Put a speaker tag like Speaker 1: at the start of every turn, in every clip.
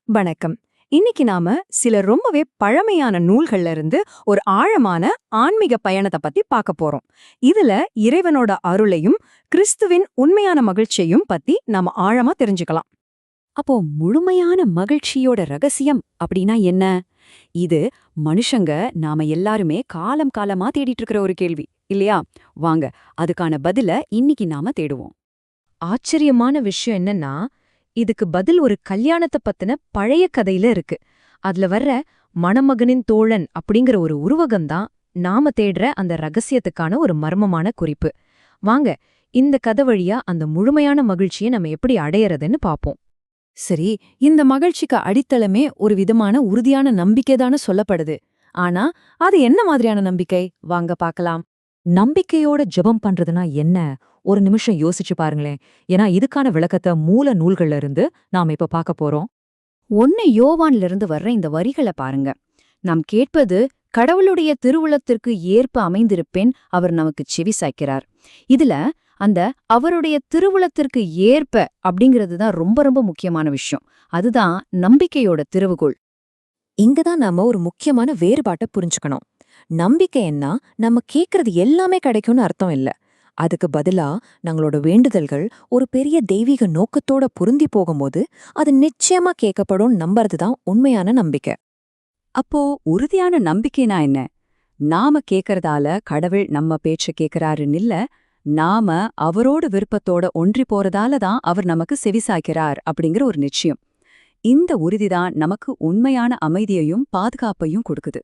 Speaker 1: வணக்கம். இன்னைக்கு நாம சில ரொம்பவே பழமையான நூல்கள்ல இருந்து ஒரு ஆழமான ஆன்மீக பயணத்தை பத்தி பார்க்க போறோம். இதுல இறைவனோட அருளையும் கிறிஸ்துவின் உண்மையான மகிழ்ச்சியையும் பத்தி நாம ஆழமா தெரிஞ்சுக்கலாம்.
Speaker 2: அப்போ முழுமையான மகிழ்ச்சியோட ரகசியம் அப்படின்னா என்ன? இது மனுஷங்க நாம எல்லாருமே காலம் காலமா தேடிட்டு இருக்கிற ஒரு கேள்வி இல்லையா? வாங்க அதுக்கான பதில இன்னைக்கு நாம தேடுவோம்.
Speaker 3: ஆச்சரியமான விஷயம் என்னன்னா, இதுக்கு பதில் ஒரு கல்யாணத்தை பத்தின பழைய கதையில இருக்கு. அதுல வர்ற மணமகனின் தோழன் அப்படிங்கிற ஒரு உருவகம்தான் நாம தேடுற அந்த ரகசியத்துக்கான ஒரு மர்மமான குறிப்பு. வாங்க இந்த கதை வழியா அந்த முழுமையான மகிழ்ச்சியை நம்ம எப்படி அடையறதுன்னு பாப்போம்.
Speaker 2: சரி, இந்த மகிழ்ச்சிக்கு அடித்தளமே ஒரு விதமான உறுதியான நம்பிக்கைதானு சொல்லப்படுது. ஆனா அது என்ன மாதிரியான நம்பிக்கை? வாங்க பார்க்கலாம். நம்பிக்கையோட ஜெபம் பண்றதுனா என்ன? ஒரு நிமிஷம் யோசிச்சு பாருங்களேன். ஏன்னா இதுக்கான விளக்கத்தை மூல நூல்கள்ல இருந்து நாம இப்ப பார்க்க போறோம்.
Speaker 1: 1 யோவான்ல இருந்து வர்ற இந்த வரிகளை பாருங்க. நாம் கேட்பது கடவுளுடைய திருவுளத்திற்கு ஏற்ப அமைந்திருப்பேன், அவர் நமக்கு செவி சாய்க்கிறார். இதுல அந்த அவருடைய திருவுளத்திற்கு ஏற்ப அப்படிங்கிறது தான் ரொம்ப ரொம்ப முக்கியமான விஷயம். அதுதான் நம்பிக்கையோட திறவுகோல்.
Speaker 2: இங்கதான் நாம ஒரு முக்கியமான வேறுபாட்டை புரிஞ்சுக்கணும். நம்பிக்கைன்னா நம்ம கேக்குறது எல்லாமே கிடைக்கும்னு அர்த்தம் இல்ல. அதுக்கு பதிலா நம்மளோட வேண்டுதல்கள் ஒரு பெரிய தெய்வீக நோக்கத்தோட பொருந்தி போகும்போது அது நிச்சயமா கேட்கப்படும் நம்புறதுதான் உண்மையான நம்பிக்கை. அப்போ உறுதியான நம்பிக்கைனா என்ன? நாம கேக்கறதால கடவுள் நம்ம பேச்ச கேக்குறாருன்னு இல்ல, நாம அவரோட விருப்பத்தோட ஒன்றி போறதால தான் அவர் நமக்கு செவிசாய்க்கிறார் அப்படிங்கிற ஒரு நிச்சயம். இந்த உறுதிதான் நமக்கு உண்மையான அமைதியையும் பாதுகாப்பையும் கொடுக்குது.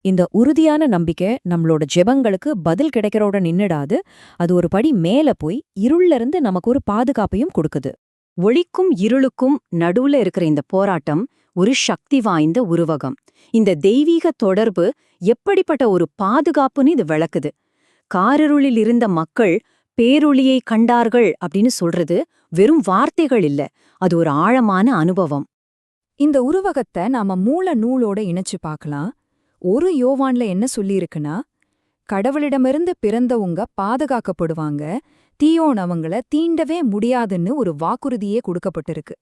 Speaker 2: இந்த உறுதியான நம்பிக்கை நம்மளோட ஜெபங்களுக்கு பதில் கிடைக்கிறோட நின்னுடாது. அது ஒரு படி மேல போய் இருள்ல இருந்து நமக்கு ஒரு பாதுகாப்பையும் கொடுக்குது.
Speaker 1: ஒளிக்கும் இருளுக்கும் நடுவுல இருக்கிற இந்த போராட்டம் ஒரு சக்தி வாய்ந்த உருவகம். இந்த தெய்வீக தொடர்பு எப்படிப்பட்ட ஒரு பாதுகாப்புன்னு இது விளக்குது. காரிருளில் இருந்த மக்கள் பேரொளியை கண்டார்கள் அப்படின்னு சொல்றது வெறும் வார்த்தைகள் இல்ல, அது ஒரு ஆழமான அனுபவம்.
Speaker 2: இந்த உருவகத்தை நாம மூல நூலோட இணைச்சு பார்க்கலாம். 1 யோவான்ல என்ன சொல்லியிருக்குன்னா, கடவுளிடமிருந்து பிறந்தவங்க பாதுகாக்கப்படுவாங்க, தீயோன் அவங்கள தீண்டவே முடியாதுன்னு ஒரு வாக்குறுதியே கொடுக்கப்பட்டிருக்கு.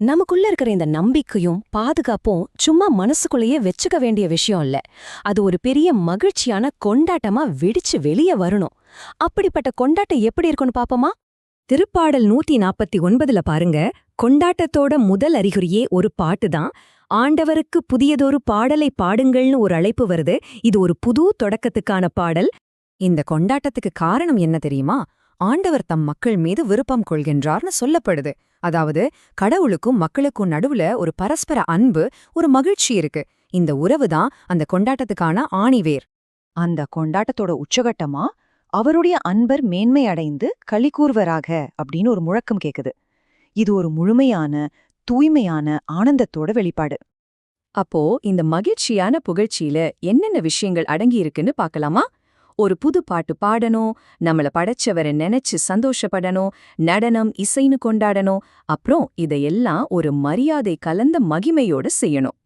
Speaker 4: நமக்குள்ள இருக்கிற இந்த நம்பிக்கையும் பாதுகாப்பும் சும்மா மனசுக்குள்ளேயே வச்சுக்க வேண்டிய விஷயம் இல்ல. அது ஒரு பெரிய மகிழ்ச்சியான கொண்டாட்டமா வெடிச்சு வெளியே வரணும். அப்படிப்பட்ட கொண்டாட்டம் எப்படி இருக்குன்னு பாப்போமா?
Speaker 1: திருப்பாடல் 149ல பாருங்க, கொண்டாட்டத்தோட முதல் அறிகுறியே ஒரு பாட்டு தான். ஆண்டவருக்கு புதியதொரு பாடலை பாடுங்கள்னு ஒரு அழைப்பு வருது. இது ஒரு புது தொடக்கத்துக்கான பாடல்.
Speaker 2: இந்த கொண்டாட்டத்துக்கு காரணம் என்ன தெரியுமா? ஆண்டவர் தம் மக்கள் மீது விருப்பம் கொள்கின்றார்னு சொல்லப்படுது. அதாவது கடவுளுக்கும் மக்களுக்கும் நடுவுல ஒரு பரஸ்பர அன்பு, ஒரு மகிழ்ச்சி இருக்கு. இந்த உறவுதான் அந்த கொண்டாட்டத்துக்கான ஆணிவேர்.
Speaker 5: அந்த கொண்டாட்டத்தோட உச்சகட்டமா அவருடைய அன்பர் மேன்மை அடைந்து களி கூர்வராக அப்படின்னு ஒரு முழக்கம் கேக்குது. இது ஒரு முழுமையான தூய்மையான ஆனந்தத்தோட வெளிப்பாடு.
Speaker 2: அப்போ இந்த மகிழ்ச்சியான புகழ்ச்சியில என்னென்ன விஷயங்கள் அடங்கி இருக்குன்னு பார்க்கலாமா? ஒரு புது பாட்டு பாடணும், நம்மள படைச்சவரை நினைச்சு சந்தோஷப்படணும், நடனம் இசைன்னு கொண்டாடணும், அப்புறம் இதையெல்லாம் ஒரு மரியாதை கலந்த மகிமையோட செய்யணும்.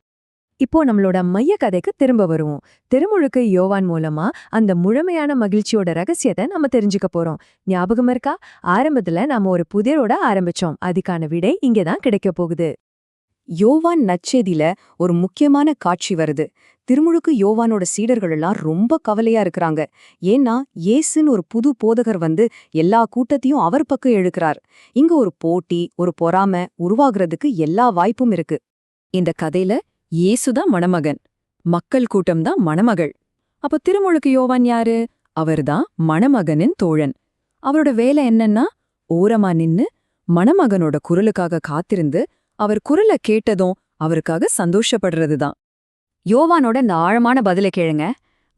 Speaker 2: இப்போ நம்மளோட மைய கதைக்கு திரும்ப வருவோம். திருமுழுக்கு யோவான் மூலமா அந்த முழுமையான மகிழ்ச்சியோட ரகசியத்தை நம்ம தெரிஞ்சுக்க போறோம். ஞாபகம் இருக்கா? ஆரம்பத்துல நாம ஒரு புதிரோட ஆரம்பிச்சோம். அதுக்கான விடை இங்கதான் கிடைக்க போகுது. யோவான் நற்செய்தியில ஒரு முக்கியமான காட்சி வருது. திருமுழுக்கு யோவானோட சீடர்கள் எல்லாம் ரொம்ப கவலையா இருக்கிறாங்க. ஏன்னா இயேசுன்னு ஒரு புது போதகர் வந்து எல்லா கூட்டத்தையும் அவர் பக்கம் இழுக்கிறார். இங்க ஒரு போட்டி, ஒரு பொறாமை உருவாகிறதுக்கு எல்லா வாய்ப்பும் இருக்கு. இந்த கதையில இயேசுதான் மணமகன், மக்கள் கூட்டம்தான் மணமகள். அப்ப திருமுழுக்கு யோவான் யாரு? அவர்தான் மணமகனின் தோழன். அவரோட வேலை என்னன்னா, ஓரமா நின்னு மணமகனோட குரலுக்காக காத்திருந்து அவர் குரலை கேட்டதும் அவருக்காக சந்தோஷப்படுறதுதான்.
Speaker 1: யோவானோட இந்த ஆழமான பதிலை கேளுங்க.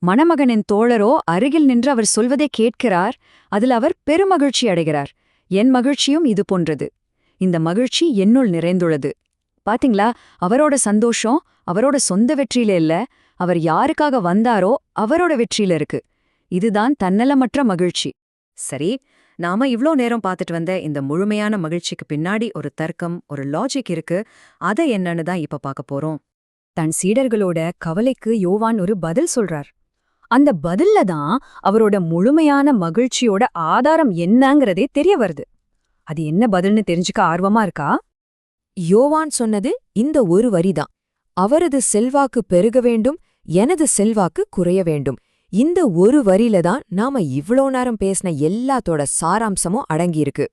Speaker 1: மணமகனின் தோழரோ அருகில் நின்று அவர் சொல்வதை கேட்கிறார். அதில் அவர் பெருமகிழ்ச்சி அடைகிறார். என் மகிழ்ச்சியும் இது போன்றது. இந்த மகிழ்ச்சி என்னுள் நிறைந்துள்ளது. பாத்தீங்களா? அவரோட சந்தோஷம் அவரோட சொந்த வெற்றியில இல்ல, அவர் யாருக்காக வந்தாரோ அவரோட வெற்றியில இருக்கு. இதுதான் தன்னலமற்ற மகிழ்ச்சி. சரி, நாம இவ்ளோ நேரம் பார்த்துட்டு வந்த இந்த முழுமையான மகிழ்ச்சிக்கு பின்னாடி ஒரு தர்க்கம், ஒரு லாஜிக் இருக்கு. அதை என்னன்னு தான் இப்ப பார்க்க போறோம்.
Speaker 2: தன் சீடர்களோட கவலைக்கு யோவான் ஒரு பதில் சொல்றார். அந்த பதில்ல தான் அவரோட முழுமையான மகிழ்ச்சியோட ஆதாரம் என்னங்கிறதே தெரிய வருது. அது என்ன பதில்னு தெரிஞ்சுக்க ஆர்வமா இருக்கா? யோவான் சொன்னது இந்த ஒரு வரிதான். அவரது செல்வாக்கு பெருக வேண்டும், எனது செல்வாக்கு குறைய வேண்டும். இந்த ஒரு வரியில தான் நாம இவ்ளோ நேரம் பேசின எல்லாத்தோட சாராம்சமும் அடங்கியிருக்கு.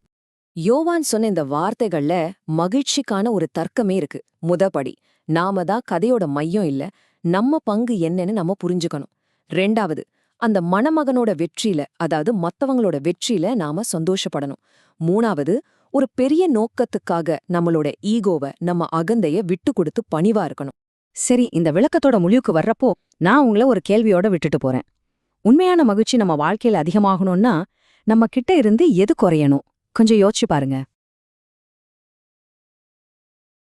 Speaker 4: யோவான் சொன்ன இந்த வார்த்தைகள்ல மகிழ்ச்சிக்கான ஒரு தர்க்கமே இருக்கு. முதபடி நாம தான் கதையோட மையம் இல்ல, நம்ம பங்கு என்னன்னு நம்ம புரிஞ்சுக்கணும். ரெண்டாவது, அந்த மணமகனோட வெற்றியில, அதாவது மத்தவங்களோட வெற்றியில நாம சந்தோஷப்படணும். மூணாவது, ஒரு பெரிய நோக்கத்துக்காக நம்மளோட ஈகோவை, நம்ம அகந்தைய விட்டு கொடுத்து பணிவா இருக்கணும்.
Speaker 2: சரி, இந்த விளக்கத்தோட முடிவுக்கு வர்றப்போ நான் உங்கள ஒரு கேள்வியோட விட்டுட்டு போறேன். உண்மையான மகிழ்ச்சி நம்ம வாழ்க்கையில அதிகமாகணும்னா நம்ம கிட்ட இருந்து எது குறையணும்? கொஞ்சம் யோசிச்சு பாருங்க.